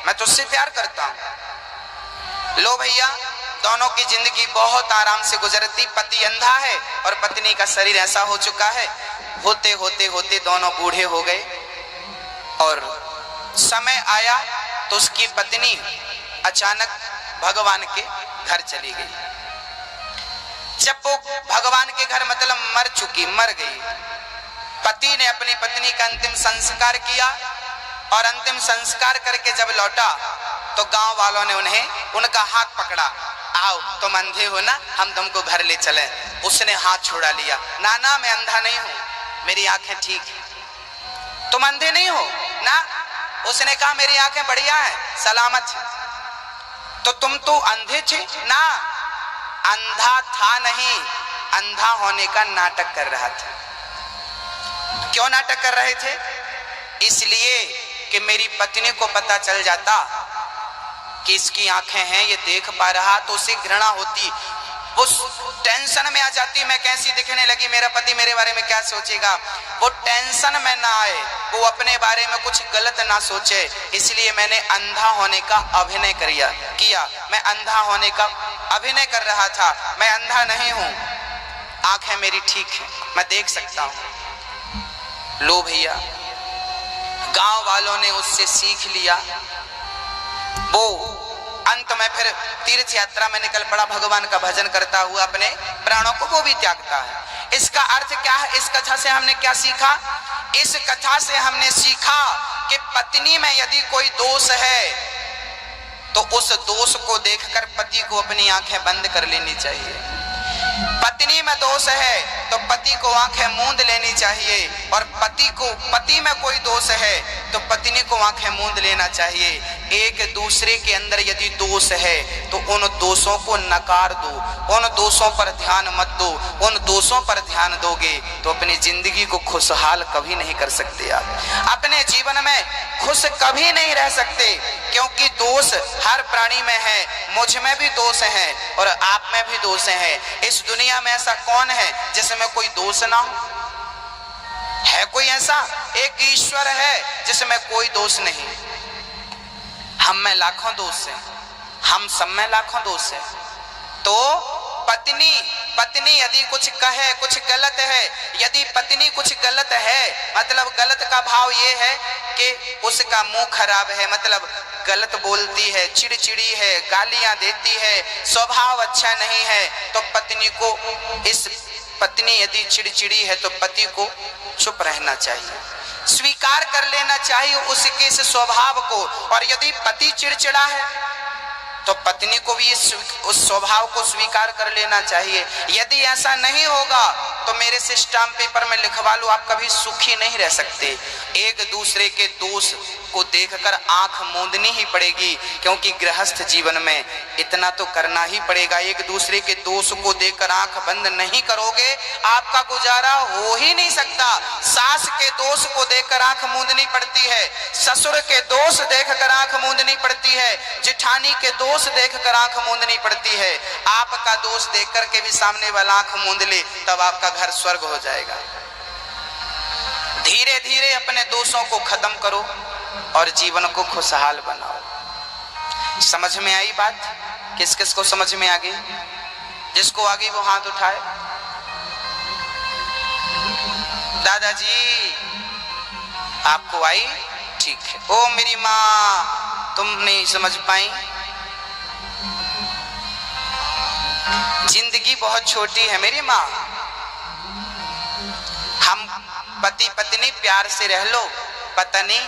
[SPEAKER 1] मैं तुझसे प्यार करता हूं। लो भैया, दोनों की जिंदगी बहुत आराम से गुजरती। पति अंधा है और पत्नी का शरीर ऐसा हो चुका है। होते होते होते दोनों बूढ़े हो गए और समय आया तो उसकी पत्नी अचानक भगवान के घर चली गई। जब वो भगवान के घर मतलब मर गई, पति ने अपनी पत्नी का अंतिम संस्कार किया और अंतिम संस्कार करके जब लौटा तो गांव वालों ने उनका हाथ पकड़ा, आओ तुम अंधे हो ना, हम तुमको घर ले चले। उसने हाथ छुड़ा लिया, ना मैं अंधा नहीं हूं, मेरी आंखें ठीक है। तुम अंधे नहीं हो ना, उसने कहा मेरी आंखें बढ़िया हैं, सलामत है। तो तुम तो अंधे थे ना, अंधा था नहीं, अंधा होने का नाटक कर रहा था। क्यों नाटक कर रहे थे? इसलिए कि मेरी पत्नी को पता चल जाता कि इसकी आंखें हैं, ये देख पा रहा, तो उसे घृणा होती, वो टेंशन में आ जाती, मैं कैसी दिखने लगी, मेरा पति मेरे बारे में क्या सोचेगा। वो टेंशन में ना आए, वो अपने बारे में कुछ गलत ना सोचे। इसलिए मैंने अंधा होने का अभिनय किया। मैं अंधा होने का अभिनय कर रहा था, मैं अंधा नहीं हूं, आंखें मेरी ठीक है, मैं देख सकता हूं। लो भैया, गांव वालों ने उससे सीख लिया। वो अंत में फिर तीर्थ यात्रा में निकल पड़ा, भगवान का भजन करता हुआ अपने प्राणों को वो भी त्यागता है। इसका अर्थ क्या है? इस कथा से हमने क्या सीखा? इस कथा से हमने सीखा कि पत्नी में यदि कोई दोष है तो उस दोष को देखकर पति को अपनी आंखें बंद कर लेनी चाहिए। पत्नी में दोष है तो पति को आंखें मूंद लेनी चाहिए, और पति में कोई दोष है तो पत्नी को आंखें मूंद लेना चाहिए। एक दूसरे के अंदर यदि दोष है तो उन दोषों को नकार दो, उन दोषों पर ध्यान मत दो। उन दोषों पर ध्यान दोगे तो अपनी जिंदगी को खुशहाल कभी नहीं कर सकते। आप अपने जीवन में खुश कभी नहीं रह सकते, क्योंकि दोष हर प्राणी में है, मुझ में भी दोष है और आप में भी दोष है। इस दुनिया में ऐसा कौन है जिसमें कोई दोष ना हो? है कोई ऐसा? एक ईश्वर है जिसमें कोई दोष नहीं। हम में लाखों दोष हैं, हम सब में लाखों दोष हैं। तो पत्नी यदि कुछ कहे, कुछ गलत है, यदि पत्नी कुछ गलत है, मतलब गलत का भाव ये है कि उसका मुंह खराब है, मतलब गलत बोलती है, चिड़चिड़ी है, गालियां देती है, स्वभाव अच्छा नहीं है, तो पत्नी यदि चिड़चिड़ी है तो पति को चुप रहना चाहिए, स्वीकार कर लेना चाहिए उसके इस स्वभाव को। और यदि पति चिड़चिड़ा है तो पत्नी को भी उस स्वभाव को स्वीकार कर लेना चाहिए। यदि ऐसा नहीं होगा तो मेरे से स्टाम्प पेपर में लिखवा लो, आप कभी सुखी नहीं रह सकते। एक दूसरे के दोष को देखकर आंख मूंदनी ही पड़ेगी, क्योंकि गृहस्थ जीवन में इतना तो करना ही पड़ेगा। एक दूसरे के दोष को देखकर आंख बंद नहीं करोगे, आपका गुजारा हो ही नहीं सकता। सास के दोष को देखकर आंख मूंदनी पड़ती है, ससुर के दोष देखकर आंख मूंदनी पड़ती है, जेठानी के दोष देखकर आंख मूंदनी पड़ती है। आपका दोष देख करके भी सामने वाला आंख मूंद ले, तब आपका घर स्वर्ग हो जाएगा। धीरे धीरे अपने दोषों को खत्म करो और जीवन को खुशहाल बनाओ। समझ में आई बात? किस किस को समझ में आ गई? जिसको आ गई वो हाथ उठाए। दादाजी आपको आई? ठीक है। ओ मेरी माँ तुम नहीं समझ पाई, जिंदगी बहुत छोटी है मेरी माँ। हम पति पत्नी प्यार से रह लो, पता नहीं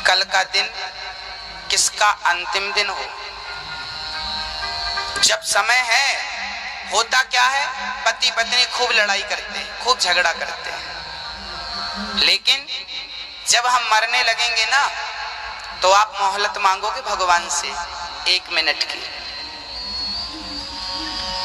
[SPEAKER 1] कल का दिन किसका अंतिम दिन हो। जब समय है, होता क्या है, पति पत्नी खूब लड़ाई करते हैं, खूब झगड़ा करते हैं, लेकिन जब हम मरने लगेंगे ना तो आप मोहलत मांगोगे भगवान से 1 मिनट की।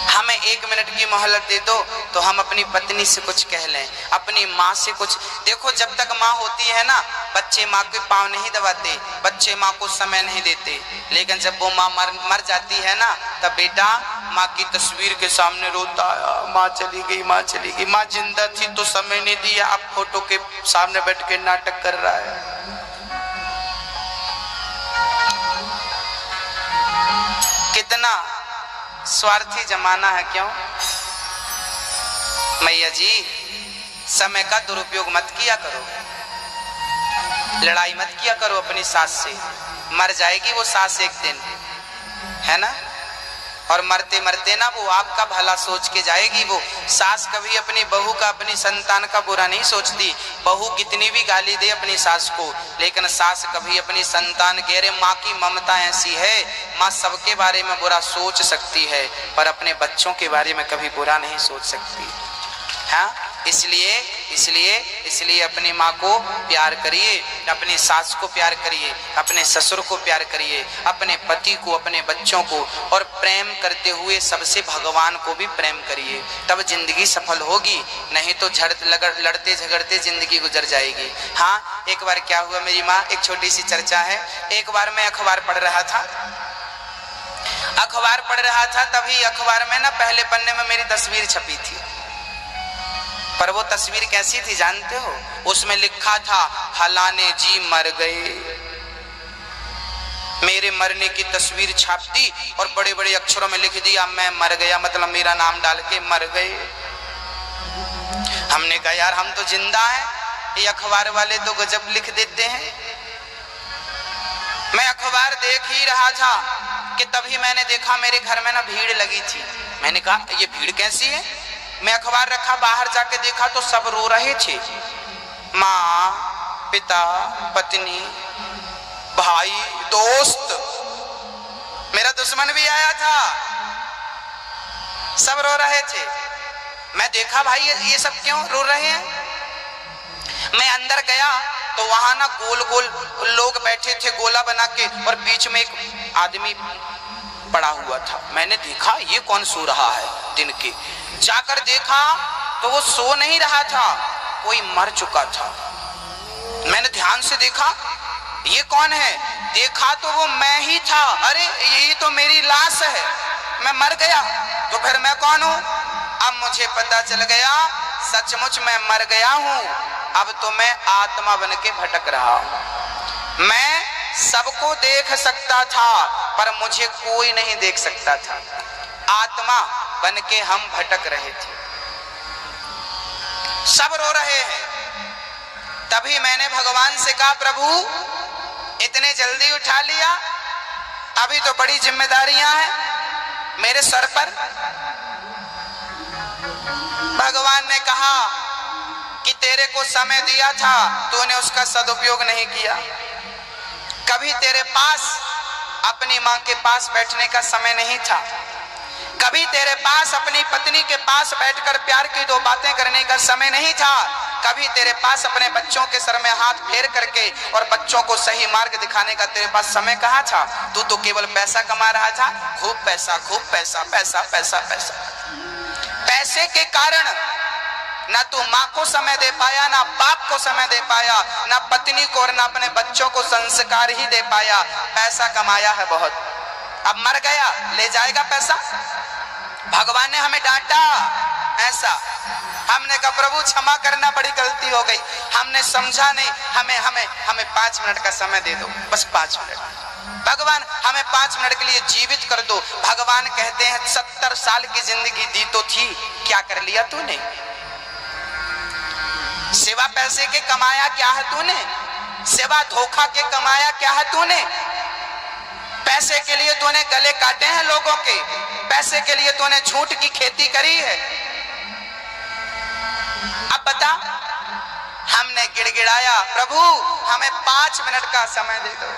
[SPEAKER 1] हमें 1 मिनट की मोहलत दे दो तो हम अपनी पत्नी से कुछ कह लें, अपनी माँ से कुछ। देखो जब तक माँ होती है ना, बच्चे माँ के पाँव नहीं दबाते, बच्चे माँ को समय नहीं देते, लेकिन जब वो माँ मर जाती है ना, तब बेटा माँ की तस्वीर के सामने रोता है, माँ चली गई, माँ चली गई, माँ जिंदा थी तो समय नहीं दिया, अब फोटो के सामने बैठ के नाटक कर रहा है। कितना स्वार्थी जमाना है, क्यों? मैया जी समय का दुरुपयोग मत किया करो, लड़ाई मत किया करो अपनी सास से। मर जाएगी वो सास एक दिन, है ना, और मरते मरते ना वो आपका भला सोच के जाएगी। वो सास कभी अपनी बहू का, अपनी संतान का बुरा नहीं सोचती। बहू कितनी भी गाली दे अपनी सास को, लेकिन सास कभी अपनी संतान के, अरे माँ की ममता ऐसी है, माँ सबके बारे में बुरा सोच सकती है पर अपने बच्चों के बारे में कभी बुरा नहीं सोच सकती। हाँ, इसलिए अपनी माँ को प्यार करिए, अपनी सास को प्यार करिए, अपने ससुर को प्यार करिए, अपने पति को, अपने बच्चों को, और प्रेम करते हुए सबसे भगवान को भी प्रेम करिए, तब जिंदगी सफल होगी। नहीं तो लड़ते झगड़ते जिंदगी गुजर जाएगी। हाँ, एक बार क्या हुआ मेरी माँ, एक छोटी सी चर्चा है। एक बार मैं अखबार पढ़ रहा था, तभी अखबार में ना पहले पन्ने में मेरी तस्वीर छपी थी। पर वो तस्वीर कैसी थी जानते हो? उसमें लिखा था फलाने जी मर गए। मेरे मरने की तस्वीर छाप दी और बड़े बड़े अक्षरों में लिख दिया मैं मर गया, मतलब मेरा नाम डाल के मर गए। हमने कहा यार हम तो जिंदा हैं, ये अखबार वाले तो गजब लिख देते हैं। मैं अखबार देख ही रहा था कि तभी मैंने देखा मेरे घर में ना भीड़ लगी थी। मैंने कहा ये भीड़ कैसी है? मैं अखबार रखा, बाहर जाके देखा तो सब रो रहे थे। माँ, पिता, पत्नी, भाई, दोस्त, मेरा दुश्मन भी आया था, सब रो रहे थे। मैं देखा भाई ये सब क्यों रो रहे हैं। मैं अंदर गया तो वहां ना गोल गोल लोग बैठे थे गोला बना के, और बीच में एक आदमी पड़ा हुआ था। मैंने देखा ये कौन सो रहा है दिन के। जाकर देखा तो वो सो नहीं रहा था, कोई मर चुका था। मैंने ध्यान से देखा ये कौन है, देखा तो वो मैं ही था। अरे ये तो मेरी लाश है, मैं मर गया तो फिर मैं कौन हूँ? अब मुझे पता चल गया सचमुच मैं मर गया हूँ। अब तो मैं आत्मा बन के भटक रहा हूँ। मैं सबको देख सकता था पर मुझे कोई नहीं देख सकता था। आत्मा बन के हम भटक रहे थे, सब रो रहे हैं। तभी मैंने भगवान से कहा प्रभु इतने जल्दी उठा लिया, अभी तो बड़ी जिम्मेदारियां हैं मेरे सर पर। भगवान ने कहा कि तेरे को समय दिया था, तूने उसका सदुपयोग नहीं किया। कभी तेरे पास अपनी माँ के पास बैठने का समय नहीं था, कभी तेरे पास अपनी पत्नी के पास बैठकर प्यार की दो बातें करने का समय नहीं था, कभी तेरे पास अपने बच्चों के सर में हाथ फेर करके और बच्चों को सही मार्ग दिखाने का तेरे पास समय कहाँ था। तू तो केवल पैसा कमा रहा था, खूब पैसा, खूब पैसा, पैसा पैसा पैसा। पैसे के कारण ना तू माँ को समय दे पाया, ना बाप को समय दे पाया, ना पत्नी को और ना अपने बच्चों को संस्कार ही दे पाया। पैसा कमाया है बहुत, अब मर गया, ले जाएगा पैसा। भगवान ने हमें डांटा ऐसा, हमने कहा प्रभु क्षमा करना, बड़ी गलती हो गई, हमने समझा नहीं, हमें 5 मिनट का समय दे दो, बस 5 मिनट। भगवान हमें 5 मिनट के लिए जीवित कर दो। भगवान कहते हैं 70 साल की जिंदगी दी तो थी, क्या कर लिया तूने? सिवा पैसे के कमाया क्या है तूने? सिवा धोखा के कमाया क्या है तूने? पैसे के लिए तूने गले काटे हैं लोगों के, पैसे के लिए तूने झूठ की खेती करी है। अब बता, हमने गिड़गिड़ाया प्रभु हमें 5 मिनट का समय दे दो।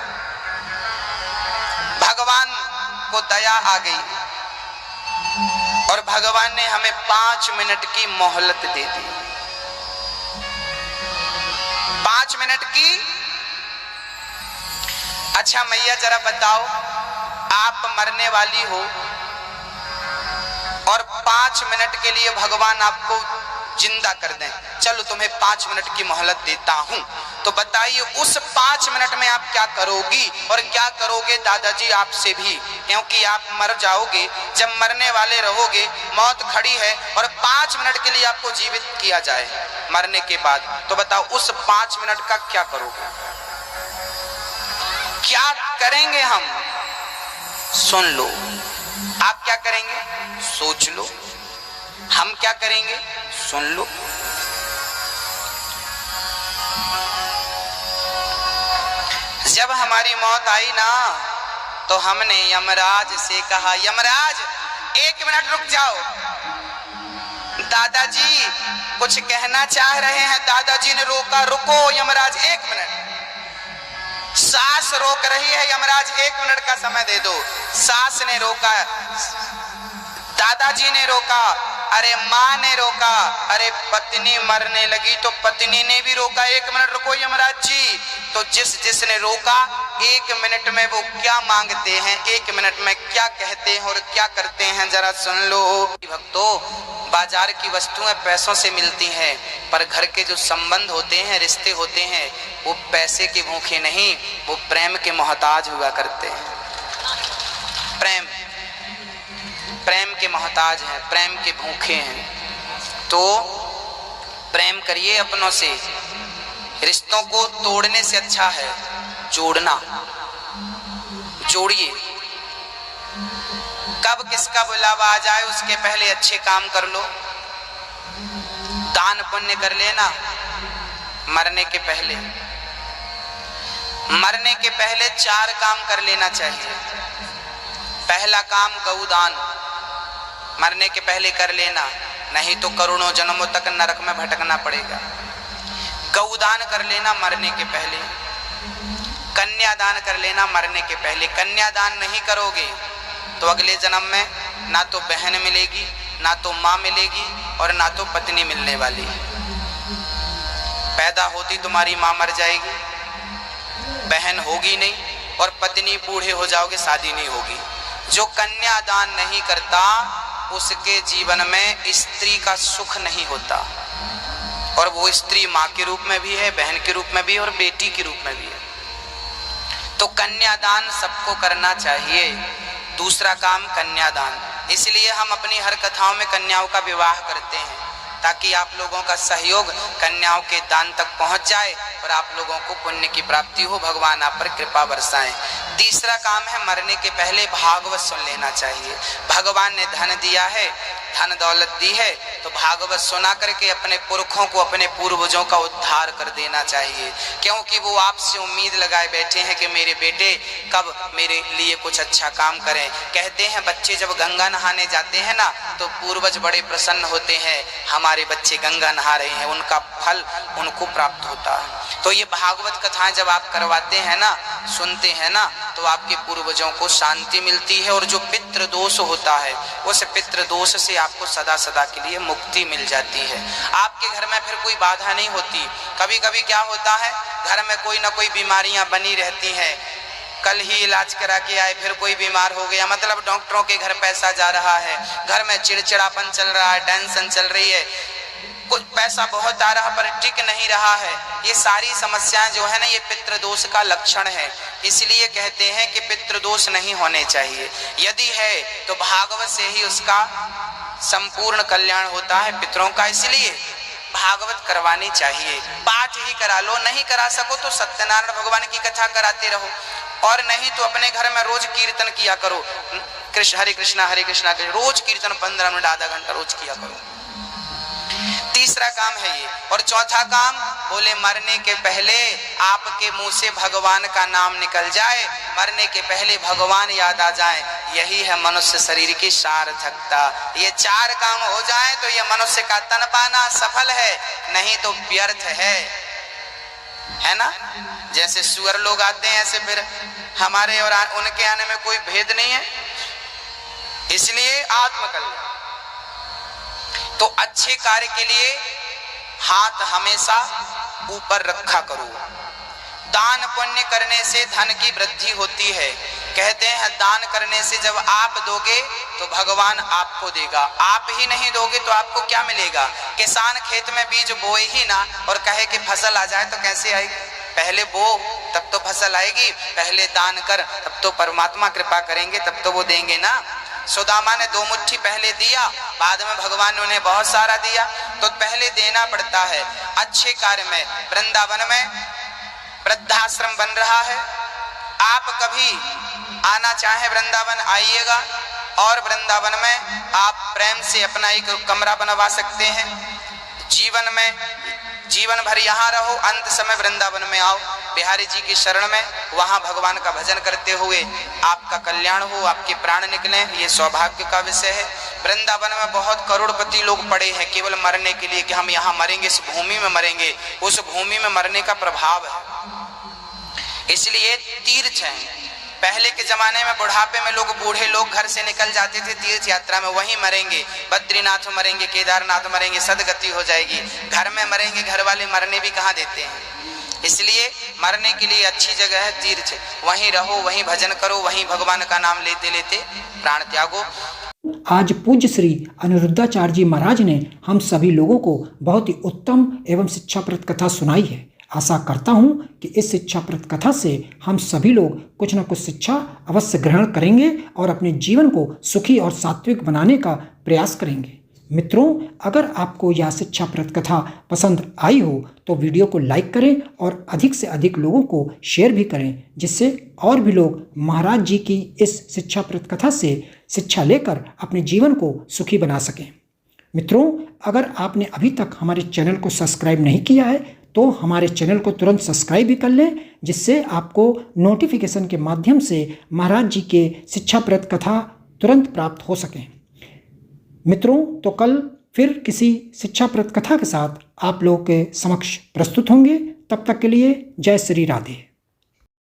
[SPEAKER 1] भगवान को दया आ गई और भगवान ने हमें 5 मिनट की मोहलत दे दी। 5 मिनट की। अच्छा मैया जरा बताओ, आप मरने वाली हो और 5 मिनट के लिए भगवान आपको जिंदा कर दें, चलो तुम्हें 5 मिनट की मोहलत देता हूं, तो बताइए उस 5 मिनट में आप क्या करोगी और क्या करोगे दादाजी आपसे भी, क्योंकि आप मर जाओगे। जब मरने वाले रहोगे, मौत खड़ी है और 5 मिनट के लिए आपको जीवित किया जाए मरने के बाद, तो बताओ उस 5 मिनट का क्या करोगे, क्या करेंगे हम? सुन लो, आप क्या करेंगे सोच लो, हम क्या करेंगे सुन लो। जब हमारी मौत आई ना, तो हमने यमराज से कहा, यमराज 1 मिनट रुक जाओ, दादाजी कुछ कहना चाह रहे हैं। दादाजी ने रोका, रुको यमराज 1 मिनट। सांस रोक रही है, यमराज 1 मिनट का समय दे दो। सांस ने रोका, दादाजी ने रोका, अरे माँ ने रोका, अरे पत्नी मरने लगी तो पत्नी ने भी रोका, 1 मिनट रुको यमराज जी। तो जिसने रोका 1 मिनट में वो क्या मांगते हैं, 1 मिनट में क्या कहते हैं और क्या करते हैं, जरा सुन लो। भक्तों, बाजार की वस्तुएं पैसों से मिलती हैं, पर घर के जो संबंध होते हैं, रिश्ते होते हैं, वो पैसे के भूखे नहीं, वो प्रेम के मोहताज हुआ करते हैं। प्रेम के मोहताज हैं, प्रेम के भूखे हैं। तो प्रेम करिए अपनों से। रिश्तों को तोड़ने से अच्छा है जोड़ना। जोड़िए, कब किसका बुलावा आ जाए उसके पहले अच्छे काम कर लो, दान पुण्य कर लेना। मरने के पहले 4 काम कर लेना चाहिए। पहला काम गौदान, मरने के पहले कर लेना, नहीं तो करोड़ों जन्मों तक नरक में भटकना पड़ेगा। गौदान कर लेना मरने के पहले। कन्यादान कर लेना मरने के पहले। कन्यादान नहीं करोगे तो अगले जन्म में ना तो बहन मिलेगी, ना तो माँ मिलेगी और ना तो पत्नी मिलने वाली। पैदा होती तुम्हारी माँ मर जाएगी, बहन होगी नहीं, और पत्नी बूढ़े हो जाओगे, शादी नहीं होगी। जो कन्यादान नहीं करता उसके जीवन में स्त्री का सुख नहीं होता, और वो स्त्री माँ के रूप में भी है, बहन के रूप में भी है और बेटी के रूप में भी है। तो कन्यादान सबको करना चाहिए। दूसरा काम कन्यादान, इसलिए हम अपनी हर कथाओं में कन्याओं का विवाह करते हैं, ताकि आप लोगों का सहयोग कन्याओं के दान तक पहुंच जाए और आप लोगों को पुण्य की प्राप्ति हो, भगवान आप पर कृपा बरसाएं। तीसरा काम है मरने के पहले भागवत सुन लेना चाहिए। भगवान ने धन दिया है, धन दौलत दी है, तो भागवत सुना करके अपने पुरखों को, अपने पूर्वजों का उद्धार कर देना चाहिए, क्योंकि वो आपसे उम्मीद लगाए बैठे हैं कि मेरे बेटे कब मेरे लिए कुछ अच्छा काम करें। कहते हैं बच्चे जब गंगा नहाने जाते हैं ना, तो पूर्वज बड़े प्रसन्न होते हैं, हमारे बच्चे गंगा नहा रहे हैं, उनका फल उनको प्राप्त होता है। तो ये भागवत कथाएं जब आप करवाते हैं ना, सुनते हैं ना, तो आपके पूर्वजों को शांति मिलती है और जो पितृ दोष होता है उस पितृ दोष से आपको सदा सदा के लिए मुक्ति मिल जाती है। आपके घर में फिर कोई बाधा नहीं होती। कभी कभी क्या होता है, घर में कोई ना कोई बीमारियां बनी रहती हैं। कल ही इलाज करा के आए, फिर कोई बीमार हो गया, मतलब डॉक्टरों के घर पैसा जा रहा है, घर में चिड़चिड़ापन चल रहा है, टेंशन चल रही है, कुछ पैसा बहुत आ रहा पर टिक नहीं रहा है। ये सारी समस्याएं जो है ना, ये पितृदोष का लक्षण है। इसलिए कहते हैं कि पितृदोष नहीं होने चाहिए। यदि है तो भागवत से ही उसका संपूर्ण कल्याण होता है पितरों का। इसलिए भागवत करवानी चाहिए। पाठ ही करा लो, नहीं करा सको तो सत्यनारायण भगवान की कथा कराते रहो, और नहीं तो अपने घर में रोज कीर्तन किया करो। कृष्ण हरे कृष्णा रोज कीर्तन 15 मिनट आधा घंटा रोज किया करो। तीसरा काम है ये। और चौथा काम, बोले मरने के पहले आपके मुंह से भगवान का नाम निकल जाए, मरने के पहले भगवान याद आ जाए, यही है मनुष्य शरीर की सार्थकता। ये 4 काम हो जाए तो ये मनुष्य का तन पाना सफल है, नहीं तो व्यर्थ है ना। जैसे सुअर लोग आते हैं, ऐसे फिर हमारे और उनके आने में कोई भेद नहीं है। इसलिए आत्मकल्याण तो अच्छे कार्य के लिए हाथ हमेशा ऊपर रखा करो। दान पुण्य करने से धन की वृद्धि होती है। कहते हैं दान करने से जब आप दोगे तो भगवान आपको देगा, आप ही नहीं दोगे तो आपको क्या मिलेगा। किसान खेत में बीज बोए ही ना और कहे कि फसल आ जाए तो कैसे आएगी। पहले बो तब तो फसल आएगी, पहले दान कर तब तो परमात्मा कृपा करेंगे, तब तो वो देंगे ना। सुदामा ने 2 मुट्ठी पहले दिया, बाद में भगवान ने उन्हें बहुत सारा दिया, तो पहले देना पड़ता है। अच्छे कार्य में वृंदावन में वृद्धाश्रम बन रहा है, आप कभी आना चाहे वृंदावन आइएगा, और वृंदावन में आप प्रेम से अपना एक कमरा बनवा सकते हैं। जीवन भर यहाँ रहो, अंत समय वृंदावन में आओ बिहारी जी की शरण में, वहाँ भगवान का भजन करते हुए आपका कल्याण हो, आपके प्राण निकले, ये सौभाग्य का विषय है। वृंदावन में बहुत करोड़पति लोग पड़े हैं केवल मरने के लिए कि हम यहाँ मरेंगे, इस भूमि में मरेंगे। उस भूमि में मरने का प्रभाव है। इसलिए तीर्थ हैं। पहले के जमाने में बुढ़ापे में बूढ़े लोग घर से निकल जाते थे तीर्थ यात्रा में, वहीं मरेंगे, बद्रीनाथ मरेंगे, केदारनाथ मरेंगे, सदगति हो जाएगी। घर में मरेंगे, घर वाले मरने भी कहाँ देते हैं। इसलिए मरने के लिए अच्छी जगह है तीर्थ, वहीं रहो, वहीं भजन करो, वहीं भगवान का नाम लेते लेते प्राण त्यागो।
[SPEAKER 2] आज पूज्य श्री अनिरुद्धाचार्य जी महाराज ने हम सभी लोगों को बहुत ही उत्तम एवं शिक्षाप्रद कथा सुनाई है। आशा करता हूं कि इस शिक्षाप्रद कथा से हम सभी लोग कुछ न कुछ शिक्षा अवश्य ग्रहण करेंगे और अपने जीवन को सुखी और सात्विक बनाने का प्रयास करेंगे। मित्रों, अगर आपको यह शिक्षाप्रद कथा पसंद आई हो तो वीडियो को लाइक करें और अधिक से अधिक लोगों को शेयर भी करें, जिससे और भी लोग महाराज जी की इस शिक्षाप्रद कथा से शिक्षा लेकर अपने जीवन को सुखी बना सकें। मित्रों, अगर आपने अभी तक हमारे चैनल को सब्सक्राइब नहीं किया है तो हमारे चैनल को तुरंत सब्सक्राइब भी कर लें, जिससे आपको नोटिफिकेशन के माध्यम से महाराज जी के शिक्षाप्रद कथा तुरंत प्राप्त हो सकें। मित्रों, तो कल फिर किसी शिक्षाप्रद कथा के साथ आप लोगों के समक्ष प्रस्तुत होंगे। तब तक के लिए जय श्री राधे।